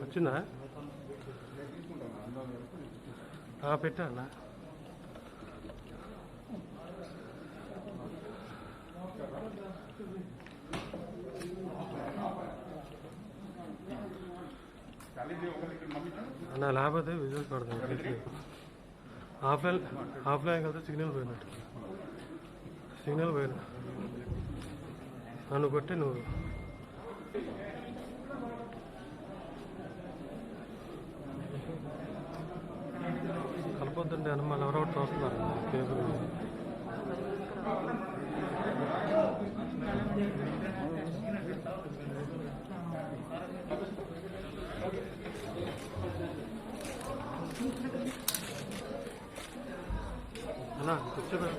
వచ్చిందా పెట్టా అన్న అన్న లేకపోతే విజువల్స్ పడతాను ఆఫ్లైన్ కదా సిగ్నల్ పోయినట్టు సిగ్నల్ పోయినా నన్ను కొట్టి నువ్వు కలపొద్దండి అని మళ్ళీ ఎవరో చూస్తున్నారు కేబుల్ అన్నా కూర్చోబె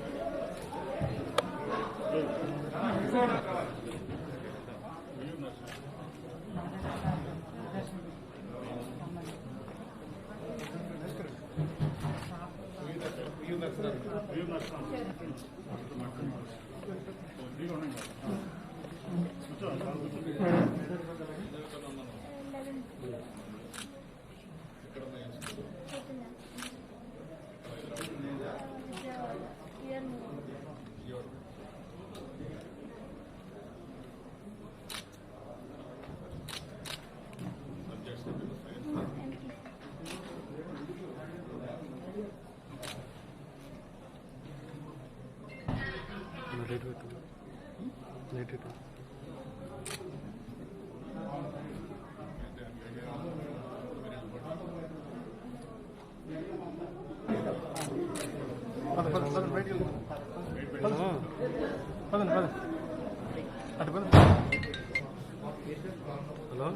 హలో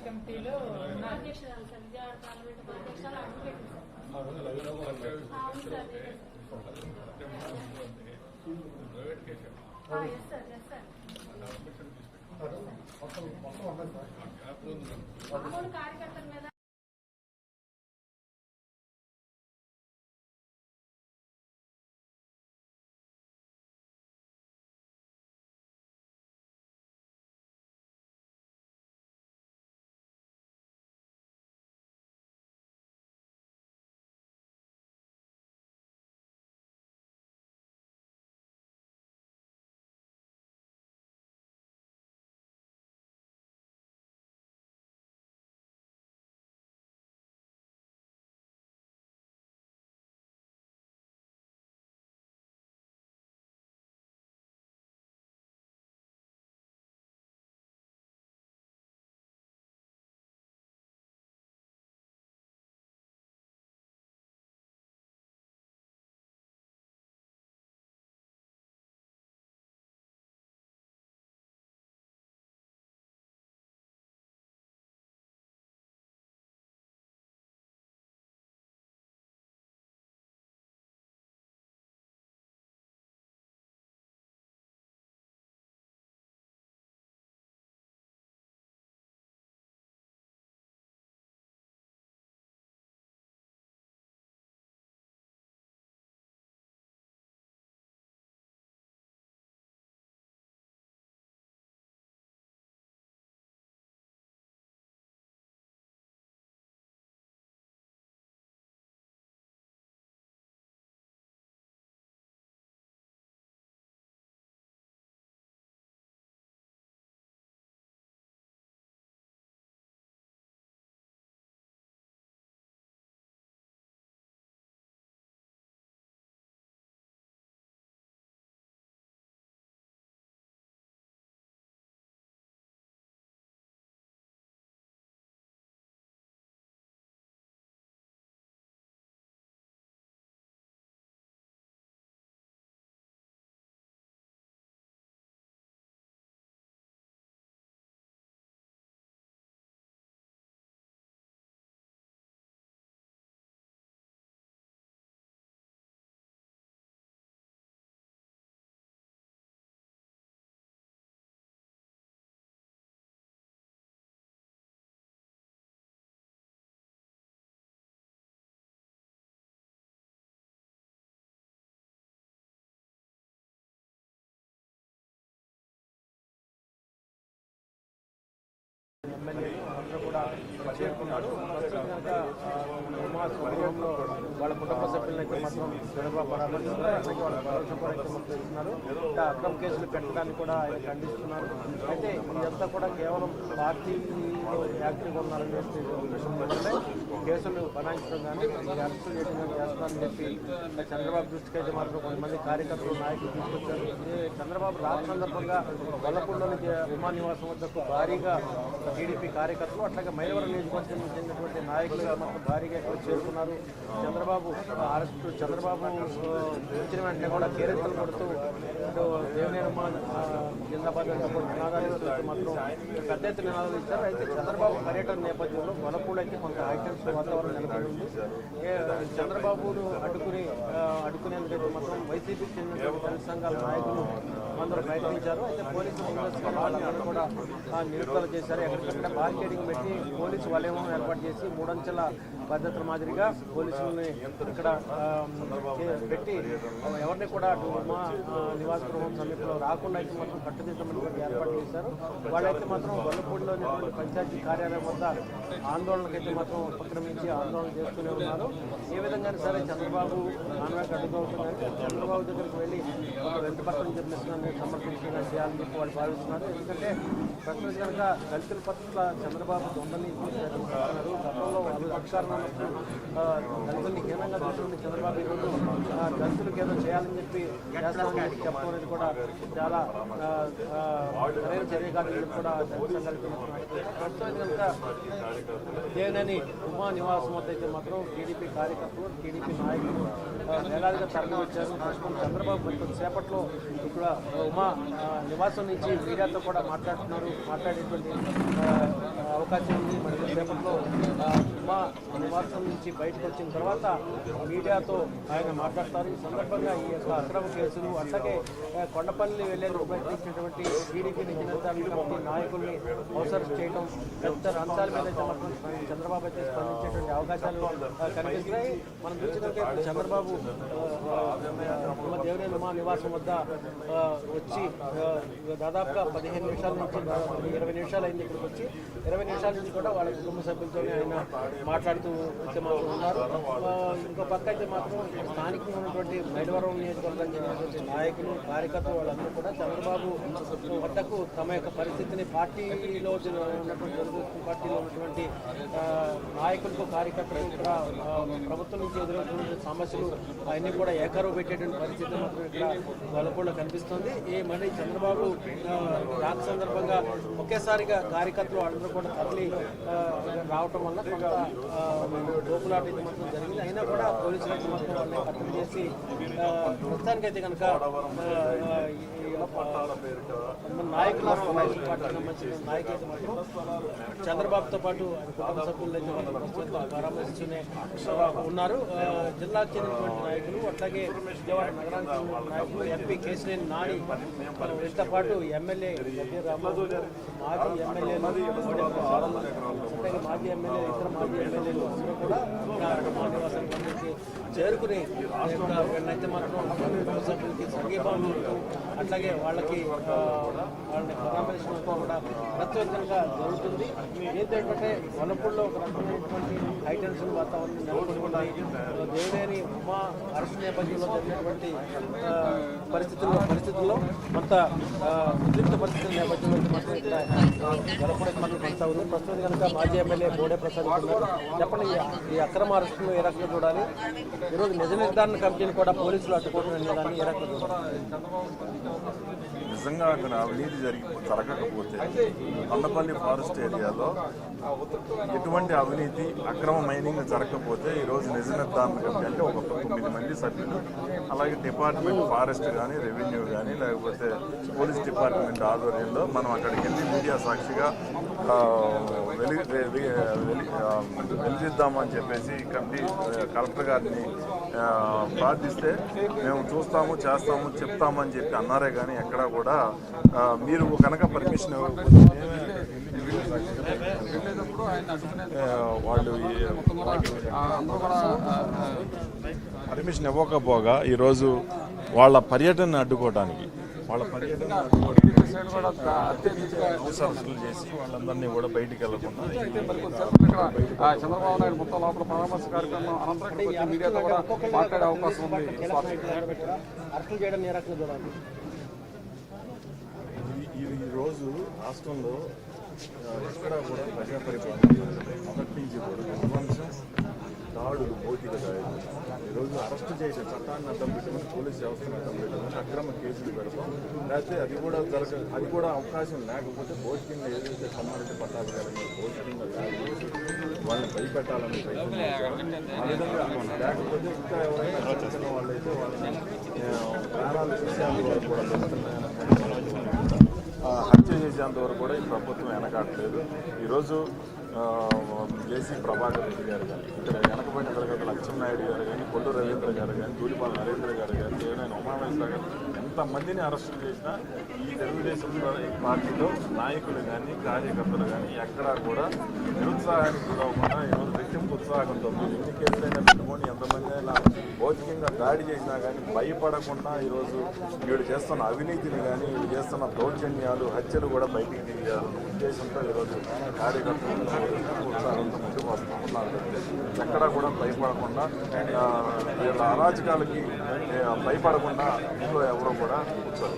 కమిటీలో కార్యకర్తల మీద ఎమ్మెల్యే అందరూ కూడా చేరుకున్నారు. ప్రస్తుతం కనుక ఉమా స్వగృహంలో వాళ్ళ కుటుంబ సభ్యులైతే మాత్రం చంద్రబాబు పరామర్శిస్తున్నారు. అలాగే వాళ్ళ భరోసా కూడా అయితే మాత్రం ఇస్తున్నారు. అక్రమ కేసులు పెట్టడానికి కూడా ఆయన ఖండిస్తున్నారు. అయితే ఇదంతా కూడా కేవలం పార్టీలో యాక్టివ్గా ఉన్నారని చెప్పి కేసులు బనాయించడం కానీ అరెస్టులు చేయడం కానీ చేస్తారని చెప్పి చంద్రబాబు దృష్టికి అయితే మాత్రం కొంతమంది కార్యకర్తలు నాయకులు తీసుకొచ్చారు. చంద్రబాబు రాష్ట్ర సందర్భంగా గొల్లపూడిలోని ఉమా నివాసం వద్దకు భారీగా టీడీపీ కార్యకర్తలు అట్లాగే మైలవరం నియోజకవర్గం చెందినటువంటి నాయకులు మాత్రం భారీగా ఇక్కడ చేరుకున్నారు. చంద్రబాబు అరెస్టు చంద్రబాబు వచ్చిన వెంటనే కూడా కేరెత్తలు కొడుతూ ఇటు దేవినేని ఉమా జిందాబాద్ నినాదాలు మాత్రం పెద్ద ఎత్తున నినాదాలు ఇచ్చారు. అయితే చంద్రబాబు పర్యటన నేపథ్యంలో గొల్లపూడి అయితే కొంత హైటెన్స్ వాతావరణం నెలకొని ఉంది. చంద్రబాబును అడ్డుకునేందుకైతే మాత్రం వైసీపీకి చెందినటువంటి దళిత సంఘాల నాయకులు అందరూ ప్రయత్నించారు. అయితే పోలీసు ముందస్తుగా వాళ్ళందరూ కూడా నిలుపుదల చేశారు. ఎక్కడికక్కడ బార్గేడింగ్ పెట్టి పోలీసు వలయం ఏర్పాటు చేసి మూడంచెల పద్ధతుల మాదిరిగా పోలీసులని ఇక్కడ పెట్టి ఎవరిని కూడా ఉమా నివాస గృహం సమీపంలో రాకుండా అయితే మాత్రం కట్టుదిట్టమని ఏర్పాటు చేశారు. వాళ్ళైతే మాత్రం గొల్లపూడిలో పంచాయతీ కార్యాలయం వద్ద ఆందోళనకైతే మాత్రం ఉపక్రమించి ఆందోళన చేస్తూనే ఉన్నారు. ఏ విధంగా సరే చంద్రబాబు నాన్నగారికి అడ్డుకోవుతుందని చంద్రబాబు దగ్గరికి వెళ్ళి వెంటపక్కన చెప్పిస్తున్నారని సమర్పించడం చేయాలని చెప్పి వాళ్ళు భావిస్తున్నారు. ఎందుకంటే ప్రస్తుతం కనుక దళితుల పట్ల చంద్రబాబు దొంగని చూస్తున్నారు. గతంలో అధికారంలో దళితుల్ని హీనంగా చూస్తుంది చంద్రబాబు. ఈరోజు దళితులకు ఏదో చేయాలని చెప్పి చేస్తామని చెప్పడం అనేది కూడా చాలా సరైన చర్య కాదని కూడా ప్రస్తుతం కనుక దేవినేని ఉమా నివాసం వద్ద అయితే మాత్రం టీడీపీ కార్యకర్తలు టీడీపీ నాయకులు వేలాదిగా తరలి వచ్చారు. ప్రస్తుతం చంద్రబాబు మరి కొద్దిసేపట్లో ఇక్కడ ఉమా నివాసం నుంచి మీడియాతో కూడా మాట్లాడేటువంటి అవకాశం ఉంది. మరి కొద్దిసేపట్లో ఉమా నివాసం నుంచి బయటకు వచ్చిన తర్వాత మీడియాతో ఆయన మాట్లాడతారు. ఈ సందర్భంగా ఈ యొక్క అక్రమ కేసులు అట్లాగే కొండపల్లి వెళ్లేందుకు ప్రయత్నించినటువంటి టీడీపీ నిజానికి కమిటీ నాయకుల్ని అవసరం చేయడం తదితర అంశాల మీద అయితే మాత్రం చంద్రబాబు అయితే స్పందించేటువంటి అవకాశాలు కనిపిస్తున్నాయి. మనం చూసినట్లయితే చంద్రబాబు దేవినేని ఉమా నివాసం వద్ద వచ్చి దాదాపుగా 15 నిమిషాల నుంచి 20 నిమిషాలు అయింది. ఇక్కడికి వచ్చి 20 నిమిషాల నుంచి కూడా వాళ్ళ కుటుంబ సభ్యులతోనే ఆయన మాట్లాడుతూ అయితే మాత్రం ఉన్నారు. ఇంకో పక్క అయితే మాత్రం స్థానికంగా ఉన్నటువంటి మైలవరం నియోజకవర్గానికి చెందినటువంటి నాయకులు కార్యకర్తలు వాళ్ళందరూ కూడా చంద్రబాబు వద్దకు తమ యొక్క పరిస్థితిని పార్టీలో ఉన్నటువంటి తెలుగుదేశం పార్టీలో ఉన్నటువంటి నాయకులకు కార్యకర్తలు ఇక్కడ ప్రభుత్వం నుంచి ఎదురవుతున్న సమస్యలు అవన్నీ కూడా ఏకరువు పెట్టేటువంటి పరిస్థితి మాత్రం ఇక్కడ గొల్లపూడిలో కనిపిస్తుంది. ఈ మళ్ళీ చంద్రబాబు రాక సందర్భంగా ఒకేసారిగా కార్యకర్తలు వాళ్ళందరూ కూడా తరలి రావటం వల్ల కొంత లోపులాట మాత్రం జరిగింది. అయినా కూడా పోలీసులకు మాత్రం వాళ్ళని కట్టడి చేసి ప్రస్తుతానికైతే కనుక నాయకులు పార్టీకి సంబంధించిన నాయకులైతే మాత్రం చంద్రబాబుతో పాటు కుటుంబ సభ్యులు అయితే మాత్రం పరామర్శిస్తూనే ఉన్నారు. జిల్లాకు చెందినటువంటి నాయకులు అట్లాగే విజయవాడ నగరానికి చెందిన నాయకులు ఎంపీ కేశినేని నాని వీటితో పాటు ఎమ్మెల్యే రామారావు మాజీ ఎమ్మెల్యేలు అట్లాగే మాజీ ఎమ్మెల్యే ఇతర మాజీ ఎమ్మెల్యేలు అందరూ కూడా నివాసానికి చేరుకుని వీళ్ళైతే మాత్రం కుటుంబ సభ్యులకి సంఘీభావం అట్లాగే వాళ్ళని పరామర్శించడం కూడా ప్రత్యేకంగా జరుగుతుంది. ఏంటంటే గొల్లపూడిలో ఒక రకమైనటువంటి హైటెన్షన్ వాతావరణం నెలకొంటుంది. దేవినేని ఉమా అరెస్ట్ నేపథ్యంలో జరిగినటువంటి పరిస్థితుల్లో కొంత ఉద్రిక్త పరిస్థితుల నేపథ్యంలో మాత్రం ఇక్కడ గొల్లపూడి మాత్రం కొనసాగుతుంది. ప్రస్తుతం కనుక మాజీ ఎమ్మెల్యే బోడే ప్రసాద్ ఉన్నారు. చెప్పండి, ఈ అక్రమ అరెస్టును ఏ రకంగా చూడాలి? ఈరోజు నిజ నిర్ధారణ కమిటీని కూడా పోలీసులు అడ్డుకోవడం అనే దాన్ని ఏ రకంగా చూడాలి? నిజంగా అక్కడ అవినీతి జరగకపోతే కొండపల్లి ఫారెస్ట్ ఏరియాలో ఎటువంటి అవినీతి అక్రమ మైనింగ్ జరగకపోతే ఈరోజు నిజ నిర్ధారణ కమిటీ అంటే ఒక 9 మంది సభ్యులు, అలాగే డిపార్ట్మెంట్ ఫారెస్ట్ కానీ రెవెన్యూ కానీ లేకపోతే పోలీస్ డిపార్ట్మెంట్ ఆధ్వర్యంలో మనం అక్కడికి వెళ్ళి మీడియా సాక్షిగా వెలిగిద్దామని చెప్పేసి కమిటీ కలెక్టర్ గారిని ప్రార్థిస్తే మేము చూస్తాము చేస్తాము చెప్తామని చెప్పి అన్నారే కానీ ఎక్కడా కూడా మీరు కనుక పర్మిషన్ వాళ్ళు పర్మిషన్ ఇవ్వకపోగా ఈరోజు వాళ్ళ పర్యటనను అడ్డుకోవడానికి వాళ్ళ పర్యటన హౌస్ అరెస్టులు చేసి వాళ్ళందరినీ కూడా బయటికి వెళ్లకుండా చంద్రబాబు నాయుడు మొత్తం లోపల పరామర్శ కార్యక్రమం అనంతరం మీడియాతో కూడా మాట్లాడే అవకాశం ఉంది. అరెస్టులు చేయడం ఏ రకంగా చూడాలి? ఈ రోజు రాష్ట్రంలో ఎక్కడా కూడా ప్రజా పరిపాలన మొదటి నుంచి కూడా విధ్వంసం, దాడులు, భౌతిక దాడులు. ఈరోజు అరెస్టు చేయడం, చట్టాన్ని అడ్డం పెట్టుకుని పోలీస్ వ్యవస్థను అడ్డం పెట్టుకుని అక్రమ కేసులు పెడతాం. లేకపోతే అది కూడా అవకాశం లేకపోతే భౌతికంగా ఏదైతే కమ్మారెడ్డి పట్టాభిగారిని భౌతికంగా దాడి చేసి వాళ్ళని భయపెట్టాలని ప్రయత్నం చేశారు. ఆ విధంగా లేకపోతే ఇంకా ఎవరైనా చిన్న వాళ్ళైతే వాళ్ళని ప్రాణాలు చేసేంత వరకు కూడా హత్య చేసేంత వరకు కూడా ఈ ప్రభుత్వం వెనకాడలేదు. ఈరోజు జేసీ ప్రభాకర్ రెడ్డి గారు కానీ, ఇక్కడ వెనకబడిన తరగతి లక్ష్మీనాయుడు గారు కానీ, కొల్లు రవీంద్ర గారు కానీ, దూలిపాల నరేంద్ర గారు కానీ, దేవినేని ఉమామేశ్వర గారు ఎంతమందిని అరెస్టు చేసినా ఈ తెలుగుదేశం పార్టీలో నాయకులు కానీ, కార్యకర్తలు కానీ ఎక్కడా కూడా నిరుత్సాహానికి గురవకుండా ఈరోజు రెట్టింపు ఉత్సాహంతో మీరు ఎన్ని కేసులైనా పెట్టుకొని ఎంతమంది అయినా భౌతికంగా దాడి చేసినా కానీ భయపడకుండా ఈరోజు వీడు చేస్తున్న అవినీతిని కానీ, వీడు చేస్తున్న దౌర్జన్యాలు, హత్యలు కూడా బయటికి తీయాలన్న ఉద్దేశంతో ఈరోజు కార్యకర్తలు ఉత్సాహంతో ముందుకు వస్తున్నారు. ఎక్కడా కూడా భయపడకుండా వీళ్ళ అరాచకాలకి భయపడకుండా ఇంట్లో ఎవరో కూడా కూర్చోరు.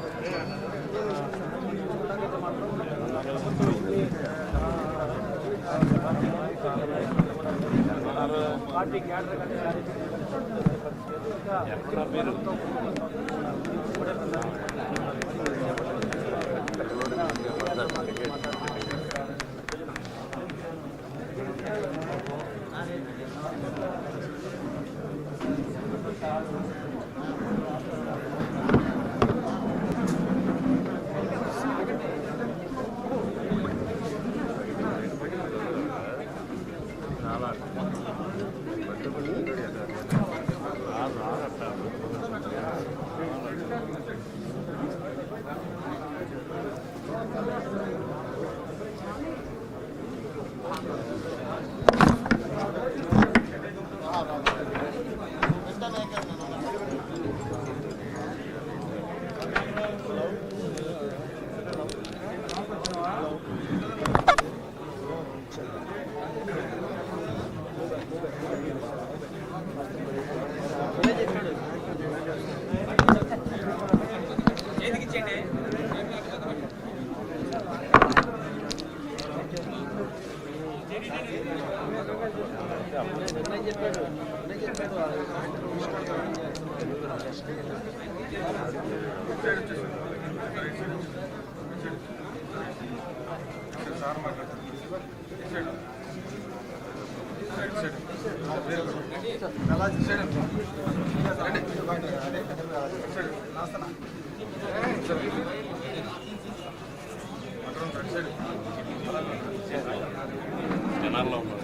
జనాల్లో ఉన్నారు.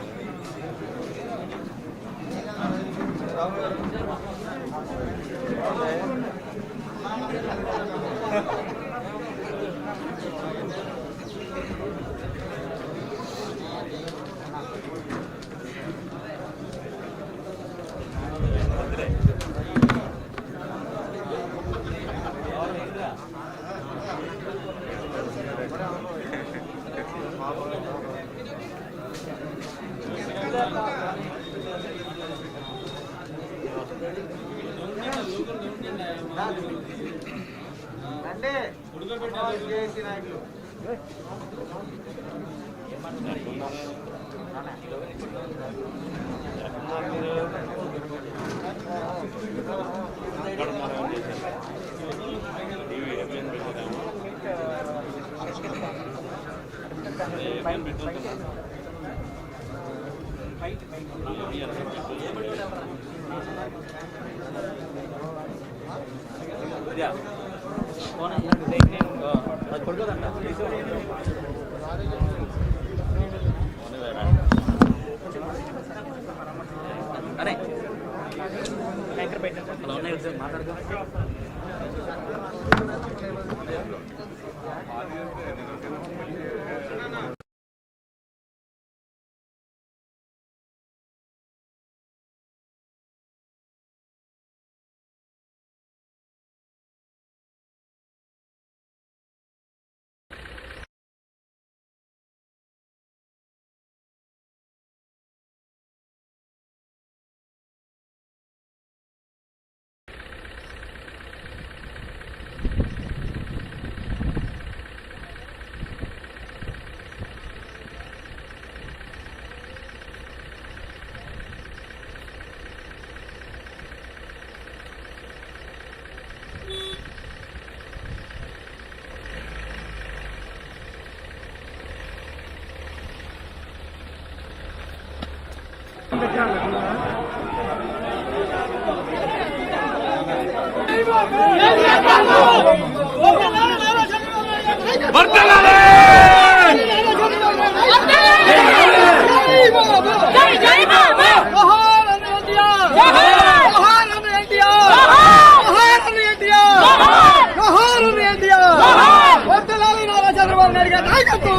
చంద్రబాబు నాయుడు గారి నాయకత్వం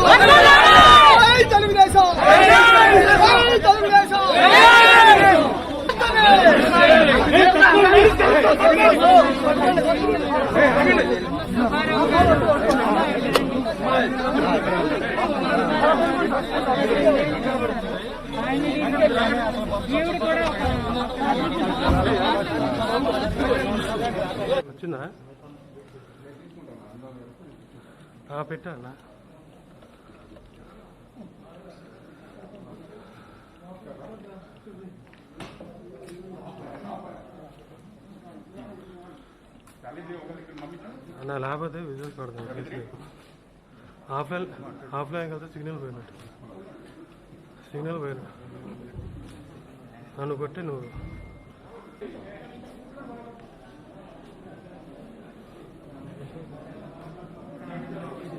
తెలుగుదేశం తెలుగుదేశం వచ్చిందా పెట్టా అన్న అన్న లేకపోతే విజువల్స్ పడుతుంది ఆఫ్లైన్ కలితే సిగ్నల్ పోయినట్టు నన్ను కొట్టి నువ్వు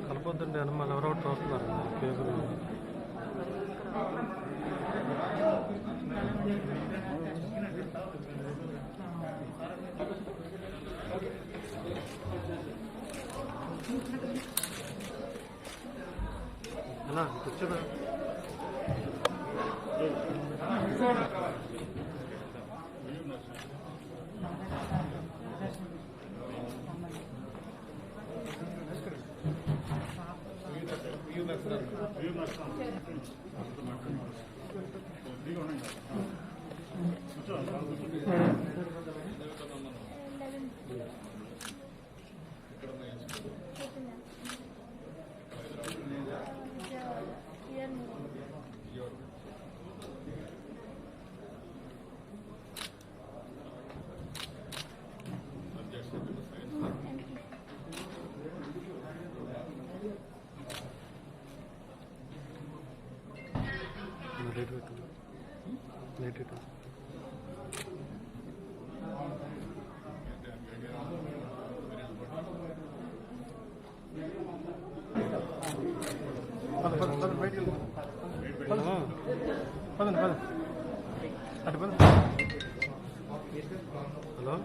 కలపొద్దండి అని మళ్ళీ ఎవరో చూస్తున్నారు కేకులు అన్నా కూర్చోదా హలో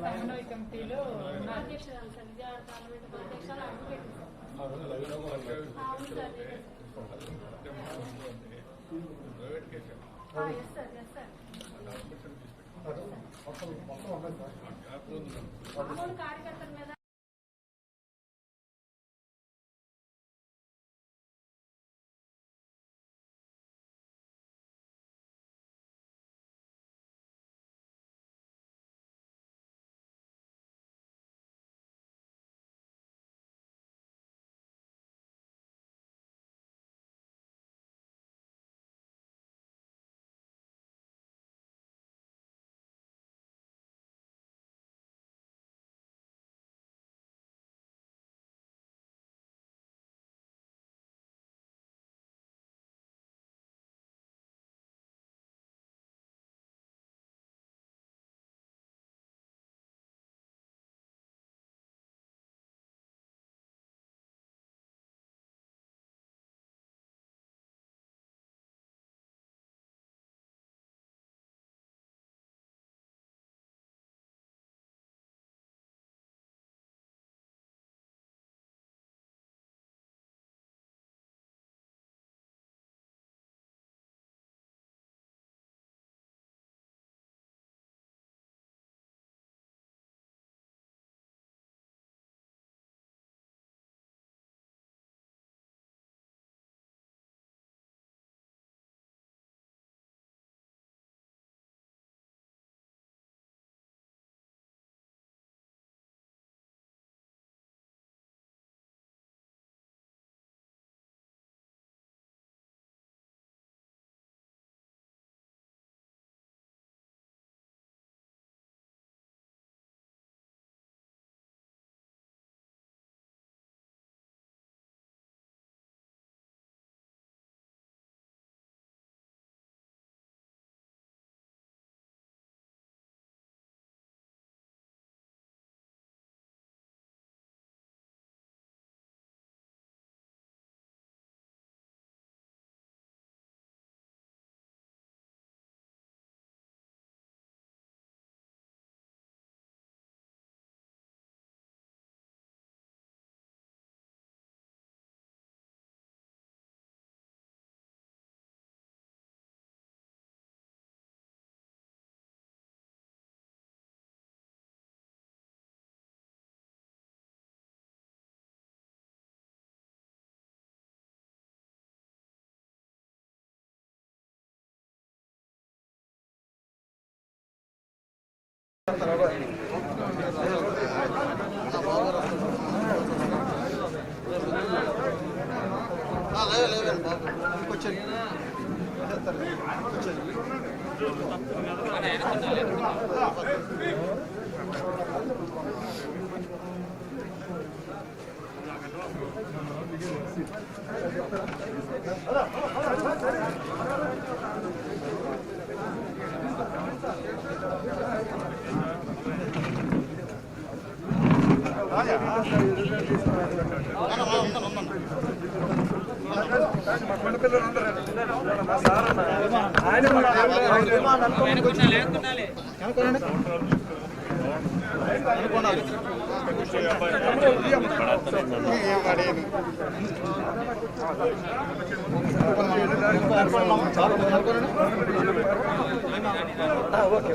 సమన్వయ కమిటీలో కార్యకర్తల మీద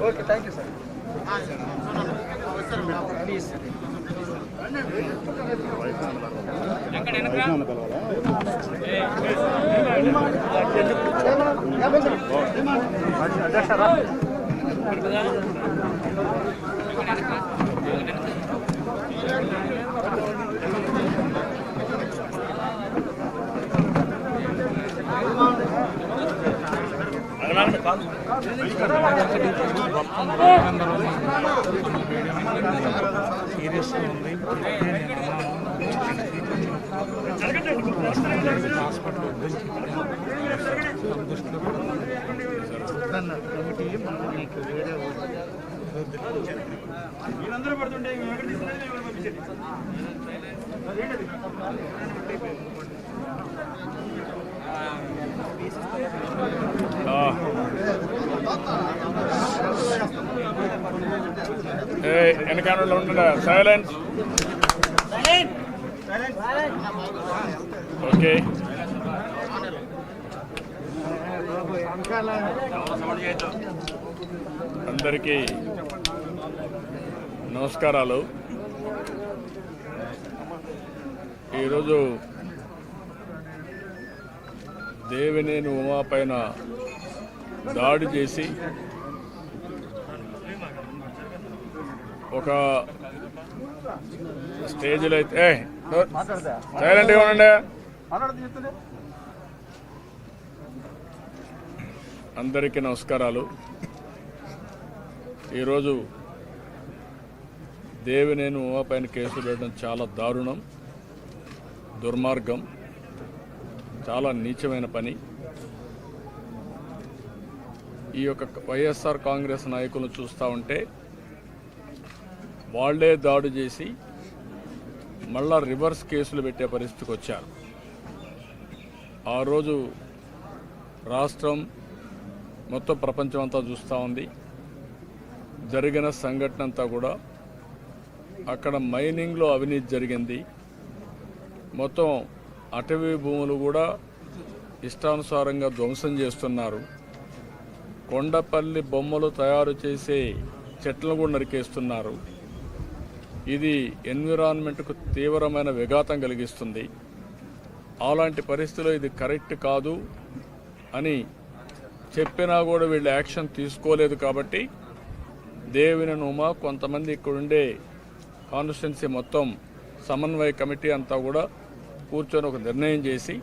okay thank you sir. Serious ఉంది. హాస్పిటల్ దృష్టిలో కమిటీ మీకు వేరే వీళ్ళందరూ పడుతుంటే వెనకాల ఉంటుందా? సైలెన్స్. ఓకే, అందరికీ నమస్కారాలు. ఈరోజు దేవినేని ఉమా పైన దాడి చేసి ఒక స్టేజ్లో అయితే సైలెంట్గా ఉండండి. అందరికీ నమస్కారాలు. ఈరోజు దేవినేని ఉమా పైన కేసు పెట్టడం చాలా దారుణం, దుర్మార్గం, చాలా నీచమైన పని. ఈ యొక్క వైఎస్ఆర్ కాంగ్రెస్ నాయకులను చూస్తూ ఉంటే వాళ్లే దాడి చేసి మళ్ళా రివర్స్ కేసులు పెట్టే పరిస్థితికి వచ్చారు. ఆ రోజు రాష్ట్రం మొత్తం ప్రపంచం అంతా చూస్తూ ఉంది. జరిగిన సంఘటన అంతా కూడా అక్కడ మైనింగ్లో అవినీతి జరిగింది. మొత్తం అటవీ భూములు కూడా ఇష్టానుసారంగా ధ్వంసం చేస్తున్నారు. కొండపల్లి బొమ్మలు తయారు చేసే చెట్లను కూడా నరికేస్తున్నారు. ఇది ఎన్విరాన్మెంట్కు తీవ్రమైన విఘాతం కలిగిస్తుంది. అలాంటి పరిస్థితిలో ఇది కరెక్ట్ కాదు అని చెప్పినా కూడా వీళ్ళు యాక్షన్ తీసుకోలేదు. కాబట్టి దేవినేని ఉమా కొంతమంది ఇక్కడుండే కాన్స్టిట్యున్సీ మొత్తం సమన్వయ కమిటీ అంతా కూడా కూర్చొని ఒక నిర్ణయం చేసి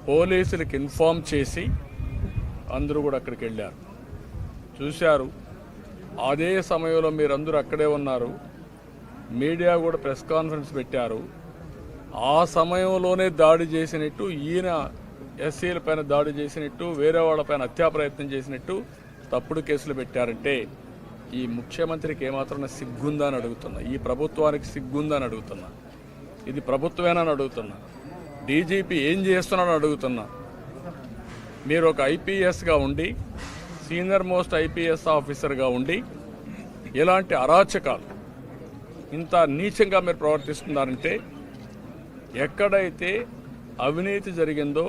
పోలీసులకు ఇన్ఫార్మ్ చేసి అందరూ కూడా అక్కడికి వెళ్ళారు. చూశారు. అదే సమయంలో మీరందరూ అక్కడే ఉన్నారు. మీడియా కూడా ప్రెస్ కాన్ఫరెన్స్ పెట్టారు. ఆ సమయంలోనే దాడి చేసినట్టు, ఈయన ఎస్సీల పైన దాడి చేసినట్టు, వేరే వాళ్ళపైన హత్యా ప్రయత్నం చేసినట్టు తప్పుడు కేసులు పెట్టారంటే ఈ ముఖ్యమంత్రికి ఏమాత్రం సిగ్గుందా అని అడుగుతున్నా. ఈ ప్రభుత్వానికి సిగ్గుందా అని అడుగుతున్నా. ఇది ప్రభుత్వమేనని అడుగుతున్నా. డీజీపీ ఏం చేస్తున్నాడని అడుగుతున్నా. మీరు ఒక ఐపీఎస్గా ఉండి, సీనియర్ మోస్ట్ ఐపీఎస్ ఆఫీసర్గా ఉండి ఇలాంటి అరాచకాలు ఇంత నీచంగా మీరు ప్రవర్తిస్తున్నారంటే, ఎక్కడైతే అవినీతి జరిగిందో,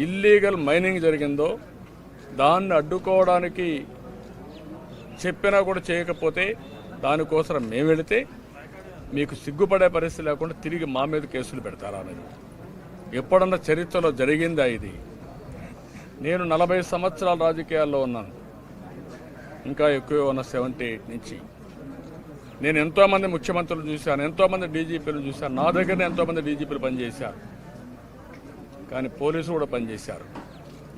ఇల్లీగల్ మైనింగ్ జరిగిందో దాన్ని అడ్డుకోవడానికి చెప్పినా కూడా చేయకపోతే దానికోసం మేము వెళితే మీకు సిగ్గుపడే పరిస్థితి లేకుండా తిరిగి మా మీద కేసులు పెడతారా అనేది ఎప్పుడన్నా చరిత్రలో జరిగిందా? ఇది నేను 40 సంవత్సరాల రాజకీయాల్లో ఉన్నాను. ఇంకా ఎక్కువ ఉన్న 78 నుంచి. నేను ఎంతోమంది ముఖ్యమంత్రులు చూశాను, ఎంతోమంది డీజీపీలు చూశాను, నా దగ్గరనే ఎంతోమంది డీజీపీలు పనిచేశారు, కానీ పోలీసులు కూడా పనిచేశారు.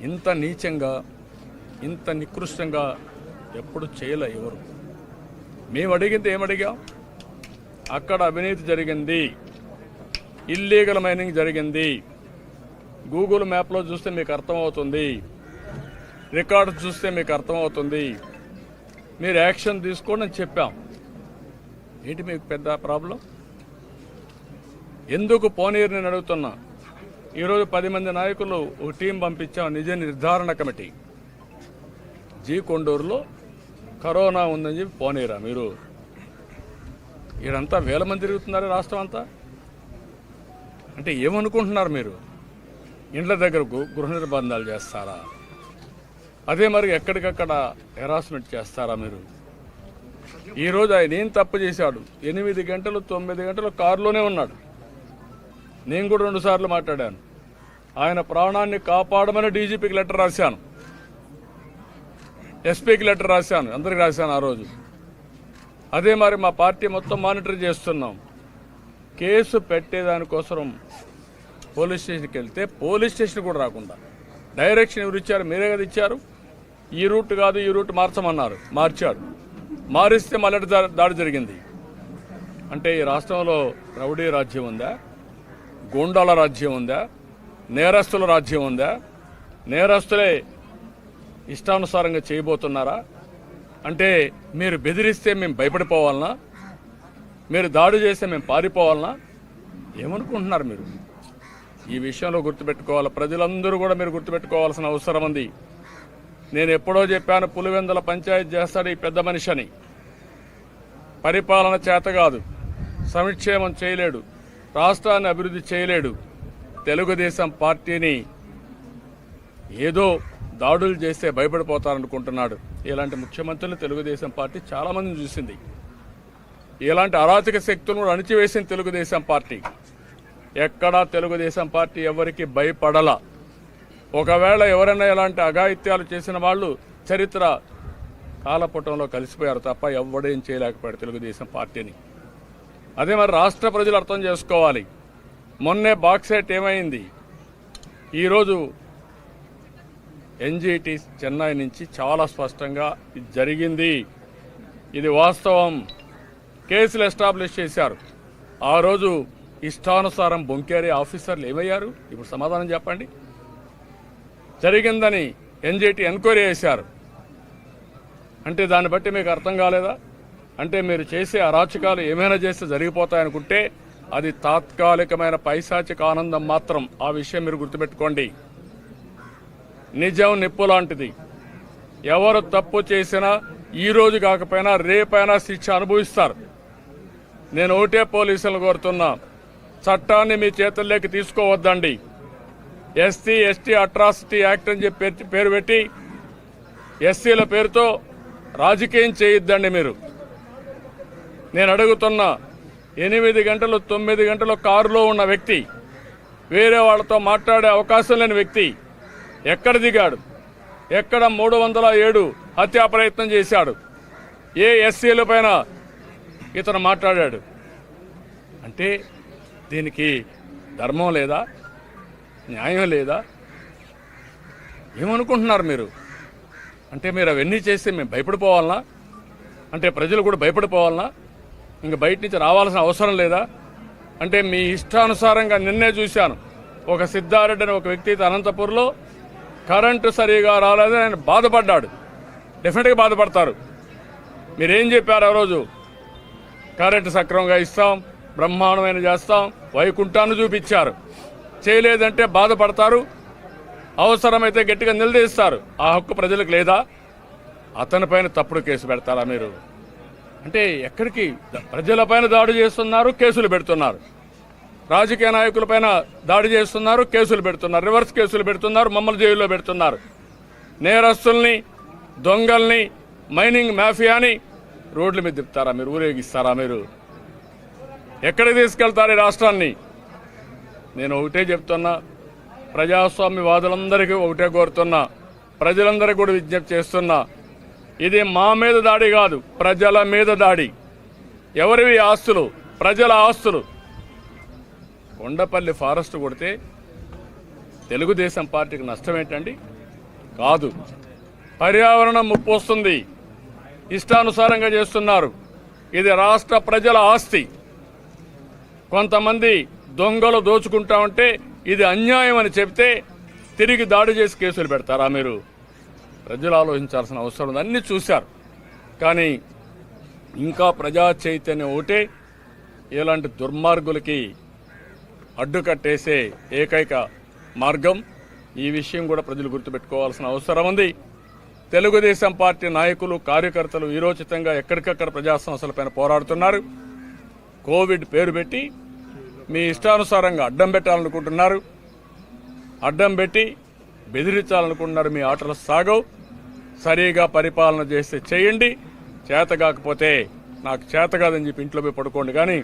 ఇంత నీచంగా, ఇంత నికృష్టంగా ఎప్పుడు చేయలే ఎవరు. మేము అడిగింది ఏమడిగాం? అక్కడ అవినీతి జరిగింది, ఇల్లీగల్ మైనింగ్ జరిగింది, గూగుల్ మ్యాప్లో చూస్తే మీకు అర్థమవుతుంది, రికార్డు చూస్తే మీకు అర్థమవుతుంది, మీరు యాక్షన్ తీసుకోండి అని చెప్పాం. ఏంటి మీకు పెద్ద ప్రాబ్లం? ఎందుకు పోనీరు నేను అడుగుతున్నా. ఈరోజు 10 మంది నాయకులు ఒక టీం పంపించాం, నిజ నిర్ధారణ కమిటీ. జీ కొండూరులో కరోనా ఉందని చెప్పి పోనీరా మీరు? ఈడంతా వేల మంది తిరుగుతున్నారు రాష్ట్రం అంతా. అంటే ఏమనుకుంటున్నారు మీరు? ఇండ్ల దగ్గర గృహ నిర్బంధాలు చేస్తారా? అదే మరి ఎక్కడికక్కడ హెరాస్మెంట్ చేస్తారా మీరు? ఈరోజు ఆయన ఏం తప్పు చేశాడు? 8 గంటలు 9 గంటలు కారులోనే ఉన్నాడు. నేను కూడా 2 సార్లు మాట్లాడాను. ఆయన ప్రాణాన్ని కాపాడమని డీజీపీకి లెటర్ రాశాను, ఎస్పీకి లెటర్ రాశాను, అందరికి రాశాను ఆ రోజు. అదే మరి మా పార్టీ మొత్తం మానిటర్ చేస్తున్నాం. కేసు పెట్టేదానికోసం పోలీస్ స్టేషన్కి వెళ్తే పోలీస్ స్టేషన్ కూడా రాకుండా డైరెక్షన్ ఎవరు ఇచ్చారు? మీరే కదా ఇచ్చారు. ఈ రూట్ కాదు, ఈ రూట్ మార్చమన్నారు, మార్చాడు. మారిస్తే మళ్ళీ దాడి జరిగింది. అంటే ఈ రాష్ట్రంలో రౌడీ రాజ్యం ఉందా? గూండాల రాజ్యం ఉందా? నేరస్తుల రాజ్యం ఉందా? నేరస్తులే ఇష్టానుసారంగా చేయబోతున్నారా? అంటే మీరు బెదిరిస్తే మేము భయపడిపోవాలనా? మీరు దాడి చేస్తే మేము పారిపోవాలనా? ఏమనుకుంటున్నారు మీరు? ఈ విషయంలో గుర్తుపెట్టుకోవాలి. ప్రజలందరూ కూడా మీరు గుర్తుపెట్టుకోవాల్సిన అవసరం ఉంది. నేను ఎప్పుడో చెప్పాను, పులివెందుల పంచాయతీ చేస్తాడు ఈ పెద్ద మనిషి అని. పరిపాలన చేత కాదు, సంక్షేమం చేయలేడు, రాష్ట్రాన్ని అభివృద్ధి చేయలేడు. తెలుగుదేశం పార్టీని ఏదో దాడులు చేస్తే భయపడిపోతారనుకుంటున్నాడు. ఇలాంటి ముఖ్యమంత్రులు తెలుగుదేశం పార్టీ చాలామందిని చూసింది. ఇలాంటి అరాచక శక్తులను అణిచివేసింది తెలుగుదేశం పార్టీ. ఎక్కడా తెలుగుదేశం పార్టీ ఎవరికి భయపడల. ఒకవేళ ఎవరైనా ఇలాంటి అఘాయిత్యాలు చేసిన వాళ్ళు చరిత్ర కాలపటంలో కలిసిపోయారు తప్ప ఎవడేం చేయలేకపోయాడు తెలుగుదేశం పార్టీని. అదే మరి రాష్ట్ర ప్రజలు అర్థం చేసుకోవాలి. మొన్నే బాక్సైట్ ఏమైంది? ఈరోజు ఎన్జీటీ చెన్నై నుంచి చాలా స్పష్టంగా ఇది జరిగింది, ఇది వాస్తవం, కేసులు ఎస్టాబ్లిష్ చేశారు. ఆ రోజు ఇష్టానుసారం బొంకేరే ఆఫీసర్లు ఏమయ్యారు? ఇప్పుడు సమాధానం చెప్పండి. జరిగిందని ఎన్జీటీ ఎంక్వైరీ చేశారు. అంటే దాన్ని బట్టి మీకు అర్థం కాలేదా? అంటే మీరు చేసే అరాచకాలు ఏమైనా చేస్తే జరిగిపోతాయనుకుంటే అది తాత్కాలికమైన పైశాచిక ఆనందం మాత్రం. ఆ విషయం మీరు గుర్తుపెట్టుకోండి. నిజం నిప్పు లాంటిది. ఎవరు తప్పు చేసినా ఈ రోజు కాకపోయినా రేపైనా శిక్ష అనుభవిస్తారు. నేను ఒకటే పోలీసులను కోరుతున్నా, చట్టాన్ని మీ చేతుల్లోకి తీసుకోవద్దండి. ఎస్సీ ఎస్టీ అట్రాసిటీ యాక్ట్ అని చెప్పి పేరు పెట్టి ఎస్సీల పేరుతో రాజకీయం చేయొద్దండి మీరు. నేను అడుగుతున్నా, 8 గంటలు 9 గంటలు కారులో ఉన్న వ్యక్తి, వేరే వాళ్ళతో మాట్లాడే అవకాశం లేని వ్యక్తి ఎక్కడ దిగాడు? ఎక్కడ 307 హత్యా ప్రయత్నం చేశాడు? ఏ ఎస్సీల పైన ఇతను మాట్లాడాడు? అంటే దీనికి ధర్మం లేదా? న్యాయం లేదా? ఏమనుకుంటున్నారు మీరు? అంటే మీరు అవన్నీ చేస్తే మేము భయపడిపోవాలనా? అంటే ప్రజలు కూడా భయపడిపోవాలనా? ఇంక బయట నుంచి రావాల్సిన అవసరం లేదా? అంటే మీ ఇష్టానుసారంగా నిన్నే చూశాను, ఒక సిద్ధారెడ్డి అనే ఒక వ్యక్తి అనంతపూర్లో కరెంటు సరిగా రాలేదని ఆయన బాధపడ్డాడు. డెఫినెట్గా బాధపడతారు. మీరేం చెప్పారు ఆ రోజు? కరెంటు సక్రమంగా ఇస్తాం, బ్రహ్మాండమైన చేస్తాం, వైకుంఠాన్ని చూపించారు. చేయలేదంటే బాధపడతారు, అవసరమైతే గట్టిగా నిలదీస్తారు. ఆ హక్కు ప్రజలకు లేదా? అతనిపైన తప్పుడు కేసు పెడతారా మీరు? అంటే ఎక్కడికి? ప్రజలపైన దాడి చేస్తున్నారు, కేసులు పెడుతున్నారు. రాజకీయ నాయకులపైన దాడి చేస్తున్నారు, కేసులు పెడుతున్నారు, రివర్స్ కేసులు పెడుతున్నారు, మమ్మల్ని జైల్లో పెడుతున్నారు. నేరస్తుల్ని, దొంగల్ని, మైనింగ్ మాఫియాని రోడ్ల మీద తిప్పుతారా మీరు? ఊరేగిస్తారా మీరు? ఎక్కడికి తీసుకెళ్తారు ఈ రాష్ట్రాన్ని? నేను ఒకటే చెప్తున్నా, ప్రజాస్వామ్యవాదులందరికీ ఒకటే కోరుతున్నా, ప్రజలందరికీ కూడా విజ్ఞప్తి చేస్తున్నా, ఇది మా మీద దాడి కాదు, ప్రజల మీద దాడి. ఎవరివి ఆస్తులు? ప్రజల ఆస్తులు. కొండపల్లి ఫారెస్ట్ కొడితే తెలుగుదేశం పార్టీకి నష్టం ఏంటండి? కాదు. పర్యావరణం ముప్పు వస్తుంది, ఇష్టానుసారంగా చేస్తున్నారు. ఇది రాష్ట్ర ప్రజల ఆస్తి. కొంతమంది దొంగలు దోచుకుంటా ఉంటే ఇది అన్యాయం అని చెప్తే తిరిగి దాడి చేసి కేసులు పెడతారా మీరు? ప్రజలు ఆలోచించాల్సిన అవసరం ఉంది. అన్నీ చూశారు, కానీ ఇంకా ప్రజా చైతన్యం ఒకటే ఇలాంటి దుర్మార్గులకి అడ్డుకట్టేసే ఏకైక మార్గం. ఈ విషయం కూడా ప్రజలు గుర్తుపెట్టుకోవాల్సిన అవసరం ఉంది. తెలుగుదేశం పార్టీ నాయకులు, కార్యకర్తలు వీరోచితంగా ఎక్కడికక్కడ ప్రజా సమస్యలపైన పోరాడుతున్నారు. కోవిడ్ పేరు పెట్టి మీ ఇష్టానుసారంగా అడ్డం పెట్టాలనుకుంటున్నారు, అడ్డం పెట్టి బెదిరించాలనుకుంటున్నారు. మీ ఆటలు సాగవు. సరిగా పరిపాలన చేస్తే చేయండి, చేత కాకపోతే నాకు చేత కాదని చెప్పి ఇంట్లో పోయి పడుకోండి. కానీ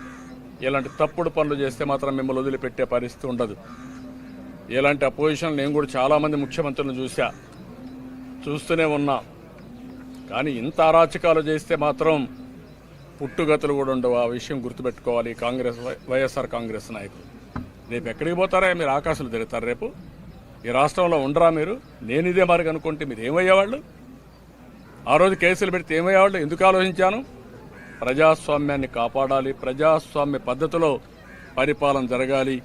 ఇలాంటి తప్పుడు పనులు చేస్తే మాత్రం మిమ్మల్ని వదిలిపెట్టే పరిస్థితి ఉండదు. ఇలాంటి అపోజిషన్ నేను కూడా చాలామంది ముఖ్యమంత్రులను చూస్తూనే ఉన్నా. కానీ ఇంత అరాచకాలు చేస్తే మాత్రం పుట్టుగతులు కూడా ఉండవు. ఆ విషయం గుర్తుపెట్టుకోవాలి కాంగ్రెస్, వైఎస్ఆర్ కాంగ్రెస్ నాయకులు. రేపు ఎక్కడికి పోతారా? మీరు ఆకాశాలు తిరుగుతారు. రేపు ఈ రాష్ట్రంలో ఉండరా మీరు? నేను ఇదే మరి అనుకుంటే మీరు ఏమయ్యేవాళ్ళు? ఆ రోజు కేసులు పెడితే ఏమయ్యేవాళ్ళు? ఎందుకు ఆలోచించాను? ప్రజాస్వామ్యాన్ని కాపాడాలి, ప్రజాస్వామ్య పద్ధతిలో పరిపాలన జరగాలి,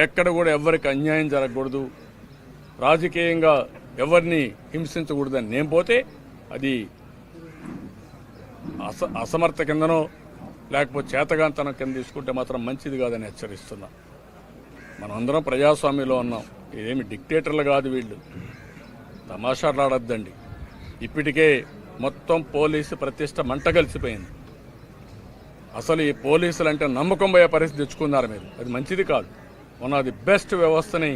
ఎక్కడ కూడా ఎవరికి అన్యాయం జరగకూడదు, రాజకీయంగా ఎవరిని హింసించకూడదని నేను పోతే అది అసమర్థ కిందనో లేకపోతే చేతగాంతనం కింద తీసుకుంటే మాత్రం మంచిది కాదని హెచ్చరిస్తున్నా. మనమందరం ప్రజాస్వామ్యంలో ఉన్నాం. ఇదేమి డిక్టేటర్లు కాదు వీళ్ళు. తమాషాలాడద్దండి. ఇప్పటికే మొత్తం పోలీసు ప్రతిష్ట మంట కలిసిపోయింది. అసలు ఈ పోలీసులు అంటే నమ్మకం పోయే పరిస్థితి తెచ్చుకున్నారు మీరు. అది మంచిది కాదు. వన్ ఆఫ్ ది బెస్ట్ వ్యవస్థని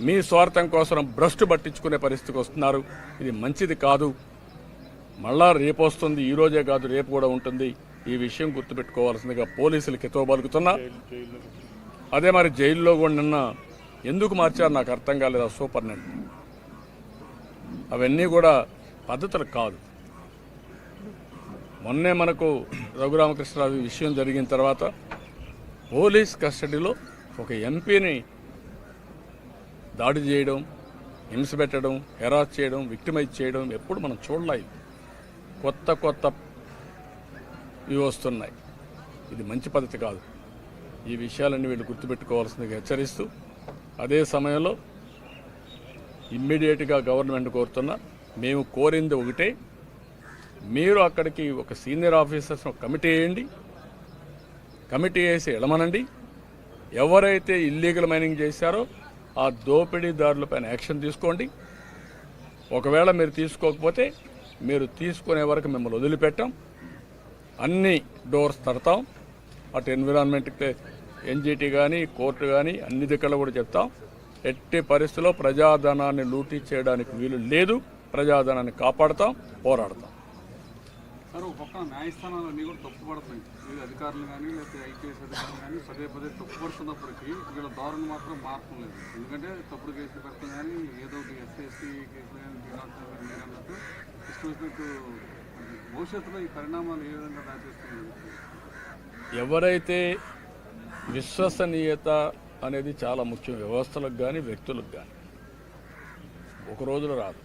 మీ స్వార్థం కోసం భ్రష్టు పట్టించుకునే పరిస్థితికి వస్తున్నారు. ఇది మంచిది కాదు. మళ్ళా రేపు వస్తుంది, ఈ రోజే కాదు రేపు కూడా ఉంటుంది. ఈ విషయం గుర్తుపెట్టుకోవాల్సిందిగా పోలీసులకి ఎతో పలుకుతున్నా. అదే మరి జైల్లో కూడా నిన్న ఎందుకు మార్చారు నాకు అర్థం కాలేదు. సూపర్నెంట్ అవన్నీ కూడా పద్ధతులు కాదు. మొన్నే మనకు రఘురామకృష్ణరాజు విషయం జరిగిన తర్వాత పోలీస్ కస్టడీలో ఒక ఎంపీని దాడి చేయడం, హింస పెట్టడం, హెరాస్ చేయడం, విక్టిమైజ్ చేయడం ఎప్పుడు మనం చూడలేదు. కొత్త ఇవి వస్తున్నాయి. ఇది మంచి పద్ధతి కాదు. ఈ విషయాలన్నీ వీళ్ళు గుర్తుపెట్టుకోవాల్సిందిగా హెచ్చరిస్తూ, అదే సమయంలో ఇమ్మీడియట్గా గవర్నమెంట్ కోరుతున్నా, మేము కోరింది ఒకటే, మీరు అక్కడికి ఒక సీనియర్ ఆఫీసర్స్ కమిటీ వేయండి, కమిటీ వేసి ఎడమనండి. ఎవరైతే ఇల్లీగల్ మైనింగ్ చేశారో ఆ దోపిడీదారులపైన యాక్షన్ తీసుకోండి. ఒకవేళ మీరు తీసుకోకపోతే మీరు తీసుకునే వరకు మిమ్మల్ని వదిలిపెట్టాం. అన్ని డోర్స్ తడతాం. అటు ఎన్విరాన్మెంట్, ఎన్జిటి కానీ, కోర్టు కానీ అన్ని దిక్కుల్లో కూడా చెప్తాం. ఎట్టి పరిస్థితుల్లో ప్రజాధనాన్ని లూటీ చేయడానికి వీలు లేదు. ప్రజాధనాన్ని కాపాడుతాం, పోరాడతాం. సార్, ఒక పక్కన న్యాయస్థానాలన్నీ కూడా తప్పుపడుతున్నాయి. వీళ్ళ అధికారులు కానీ లేకపోతే ఐపీఎస్ అధికారులు కానీ పదే తప్పుపడుతున్నప్పటికీ వీళ్ళ ధోరణి మాత్రం మార్పం లేదు. ఎందుకంటే తప్పుడు కేసులు పెడతాం కానీ ఏదో ఒకటి ఎస్సీ కేసులు కానీ అన్నట్టు ఇష్టమైనట్టు భవిష్యత్తులో ఈ పరిణామాలు ఏ విధంగా దాచేస్తున్నాయి? ఎవరైతే విశ్వసనీయత అనేది చాలా ముఖ్యం, వ్యవస్థలకు కానీ వ్యక్తులకు కానీ. ఒక రోజులో రాదు.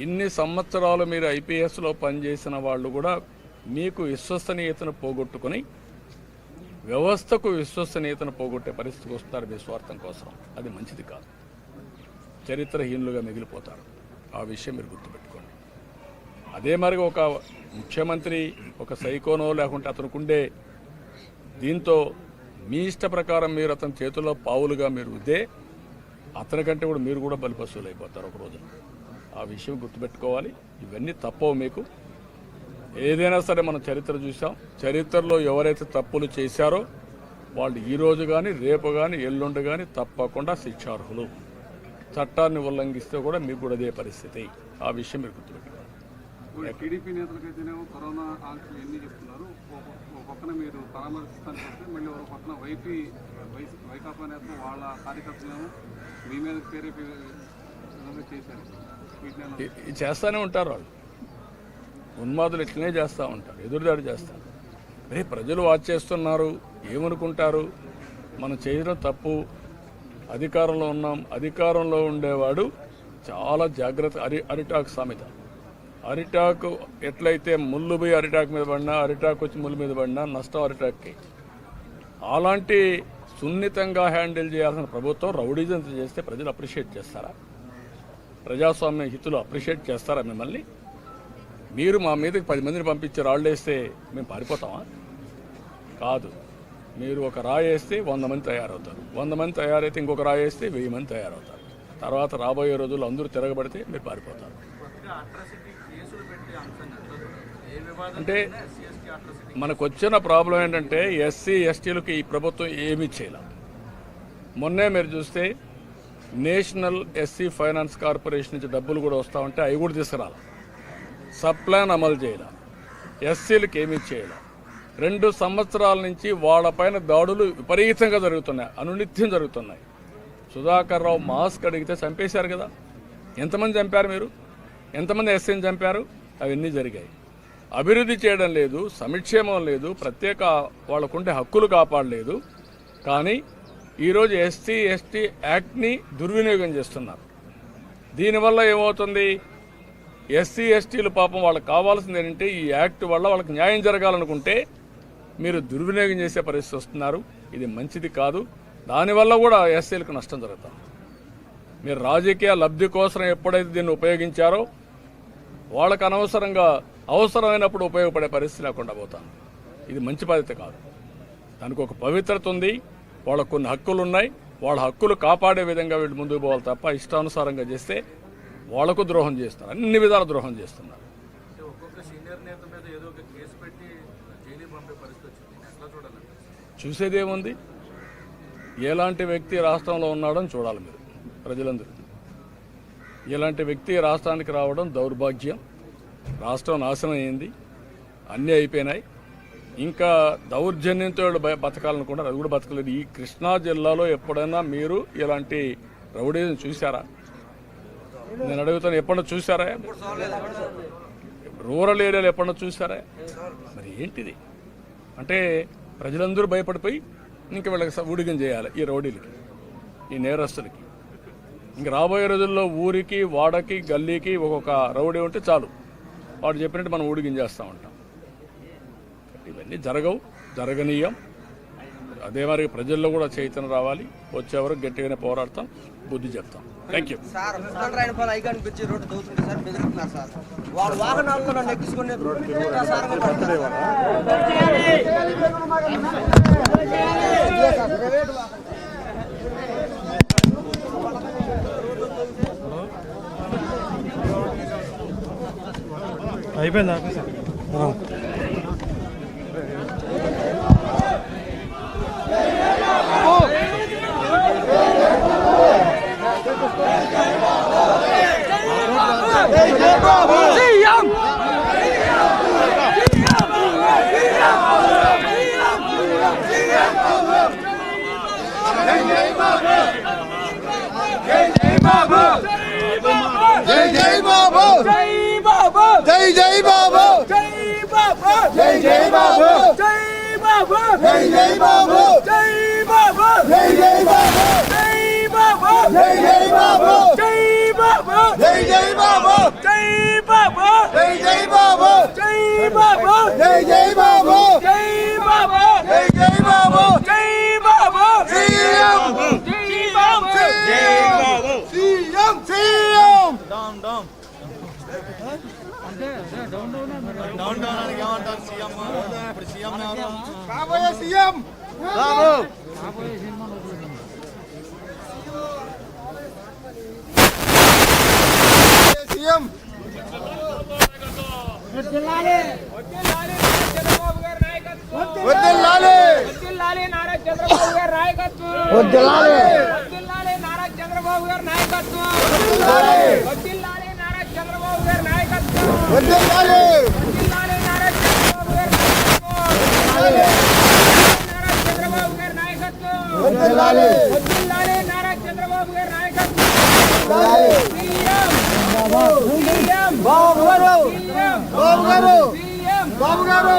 ఇన్ని సంవత్సరాలు మీరు ఐపీఎస్లో పనిచేసిన వాళ్ళు కూడా మీకు విశ్వసనీయతను పోగొట్టుకుని వ్యవస్థకు విశ్వసనీయతను పోగొట్టే పరిస్థితికి వస్తారు మీ స్వార్థం కోసం. అది మంచిది కాదు. చరిత్రహీనులుగా మిగిలిపోతారు. ఆ విషయం మీరు గుర్తుపెట్టుకోండి. అదే మరి ఒక ముఖ్యమంత్రి ఒక సైకోనో లేకుంటే అతనుకుండే దీంతో మీ ఇష్ట ప్రకారం మీరు అతని చేతుల్లో పావులుగా మీరు ఇదే అతనికంటే కూడా మీరు కూడా బలిపశువులు అయిపోతారు ఒక రోజు. ఆ విషయం గుర్తుపెట్టుకోవాలి. ఇవన్నీ తప్పవు మీకు. ఏదైనా సరే మనం చరిత్ర చూసాం. చరిత్రలో ఎవరైతే తప్పులు చేశారో వాళ్ళు ఈరోజు కానీ, రేపు కానీ, ఎల్లుండి కానీ తప్పకుండా శిక్షార్హులు. చట్టాన్ని ఉల్లంఘిస్తే కూడా మీకు కూడా అదే పరిస్థితి. ఆ విషయం మీరు గుర్తుపెట్టుకోవాలి. టీడీపీ నేతలకైతేనేమో కరోనా ఆంక్షలు ఎన్ని చెప్తున్నారు. ఒక పక్కన మీరు పరామర్శిస్తానికి వస్తే మళ్ళీ ఒక పక్కన వైకాపా నేతలు వాళ్ళ కార్యకర్తలేమో మీ మీద ప్రేరేపే విధంగా చేశారు. చేస్తూనే ఉంటారు వాళ్ళు. ఉన్మాదులు ఇట్లనే చేస్తూ ఉంటారు, ఎదురుదాడి చేస్తారు. రే ప్రజలు వాచ్ చేస్తున్నారు, ఏమనుకుంటారు, మనం చేయడం తప్పు, అధికారంలో ఉన్నాం. అధికారంలో ఉండేవాడు చాలా జాగ్రత్త. అరిటాకు సామెత, అరిటాకు ఎట్లయితే ముళ్ళు పోయి అరిటాకు మీద పడినా, అరిటాకు వచ్చి ముళ్ళు మీద పడినా నష్టం అరిటాక్కి. అలాంటి సున్నితంగా హ్యాండిల్ చేయాల్సిన ప్రభుత్వం రౌడీజం చేస్తే ప్రజలు అప్రిషియేట్ చేస్తారా? ప్రజాస్వామ్య హితులు అప్రిషియేట్ చేస్తారా మిమ్మల్ని? మీరు మా మీదకి 10 మందిని పంపించి రాళ్ళు వేస్తే మేము పారిపోతామా? కాదు. మీరు ఒక రాయి వేస్తే 100 మంది తయారవుతారు, 100 మంది తయారైతే ఇంకొక రాయి వేస్తే 1000 మంది తయారవుతారు. తర్వాత రాబోయే రోజుల్లో అందరూ తిరగబడితే మీరు పారిపోతారు. అంటే మనకు వచ్చిన ప్రాబ్లం ఏంటంటే ఎస్సీ ఎస్టీలకి ఈ ప్రభుత్వం ఏమీ చేయలేదు. మొన్నే మీరు చూస్తే నేషనల్ ఎస్సీ ఫైనాన్స్ కార్పొరేషన్ నుంచి డబ్బులు కూడా వస్తూ ఉంటే అవి కూడా తీసుకురాలి. సబ్ ప్లాన్ అమలు చేయాలి, ఎస్సీలకు ఏమీ చేయాలి. 2 సంవత్సరాల నుంచి వాళ్ళపైన దాడులు విపరీతంగా జరుగుతున్నాయి, అనునిత్యం జరుగుతున్నాయి. సుధాకర్ రావు మాస్క్ అడిగితే చంపేశారు కదా. ఎంతమంది చంపారు మీరు? ఎంతమంది ఎస్సీని చంపారు? అవన్నీ జరిగాయి. అభివృద్ధి చేయడం లేదు, సంక్షేమం లేదు, ప్రత్యేక వాళ్ళకుండే హక్కులు కాపాడలేదు. కానీ ఈరోజు ఎస్సీ ఎస్టీ యాక్ట్ని దుర్వినియోగం చేస్తున్నారు. దీనివల్ల ఏమవుతుంది? ఎస్సీ ఎస్టీలు పాపం వాళ్ళకి కావాల్సింది ఏంటంటే ఈ యాక్ట్ వల్ల వాళ్ళకి న్యాయం జరగాలనుకుంటే మీరు దుర్వినియోగం చేసే పరిస్థితి వస్తున్నారు. ఇది మంచిది కాదు. దానివల్ల కూడా ఎస్సీలకు నష్టం జరుగుతుంది. మీరు రాజకీయ లబ్ధి కోసం ఎప్పుడైతే దీన్ని ఉపయోగించారో వాళ్ళకు అనవసరంగా అవసరమైనప్పుడు ఉపయోగపడే పరిస్థితి లేకుండా పోతాను. ఇది మంచి పద్ధతి కాదు. దానికి ఒక పవిత్రత ఉంది, వాళ్ళకు కొన్ని హక్కులు ఉన్నాయి. వాళ్ళ హక్కులు కాపాడే విధంగా వీళ్ళు ముందుకు పోవాలి తప్ప ఇష్టానుసారంగా చేస్తే వాళ్లకు ద్రోహం చేస్తున్నారు, అన్ని విధాల ద్రోహం చేస్తున్నారు. చూసేదేముంది? ఎలాంటి వ్యక్తి రాష్ట్రంలో ఉన్నాడని చూడాలి మీరు ప్రజలందరూ. ఇలాంటి వ్యక్తి రాష్ట్రానికి రావడం దౌర్భాగ్యం. రాష్ట్రం నాశనం అయింది, అన్నీ అయిపోయినాయి. ఇంకా దౌర్జన్యంతో బతకాలనుకుంటారు, అది కూడా బతకలేదు. ఈ కృష్ణా జిల్లాలో ఎప్పుడైనా మీరు ఇలాంటి రౌడీని చూశారా? నేను అడుగుతాను, ఎప్పుడన్నా చూసారా? రూరల్ ఏరియాలో ఎప్పుడన్నా చూసారా? మరి ఏంటిది అంటే ప్రజలందరూ భయపడిపోయి ఇంకా వీళ్ళకి ఊడిగం చేయాలి ఈ రౌడీలకి, ఈ నేరస్తులకి. ఇంక రాబోయే రోజుల్లో ఊరికి వాడకి గల్లీకి ఒక్కొక్క రౌడీ ఉంటే చాలు, వాడు చెప్పినట్టు మనం ఊడిగం చేస్తూ ఉంటాం. ఇవన్నీ జరగనీయం. అదే మరి ప్రజల్లో కూడా చైతన్యం రావాలి. వచ్చేవరకు గట్టిగానే పోరాడతాం, బుద్ధి చెప్తాం. Thank you. Sir icon bridge road దోచుకుంటే సార్ బెదిరిస్తున్నారు సార్. వాళ్ళ వాహనాల్లో నన్ను ఎక్కించుకునే అయిపోయిందా? నాయకత్వం బాబు గారు